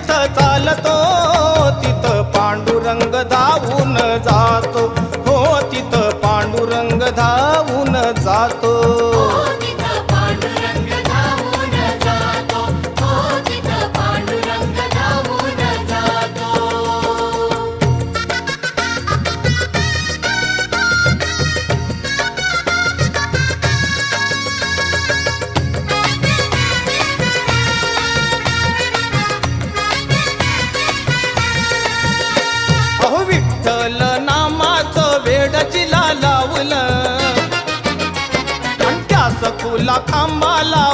जिथं चालतो तिथं पांडुरंग धावून जातो, हो तिथं पांडुरंग धावून जातो. अहो विठ्ठल नामाचं वेड जिला लावलं आणि त्या सखूला खांबाला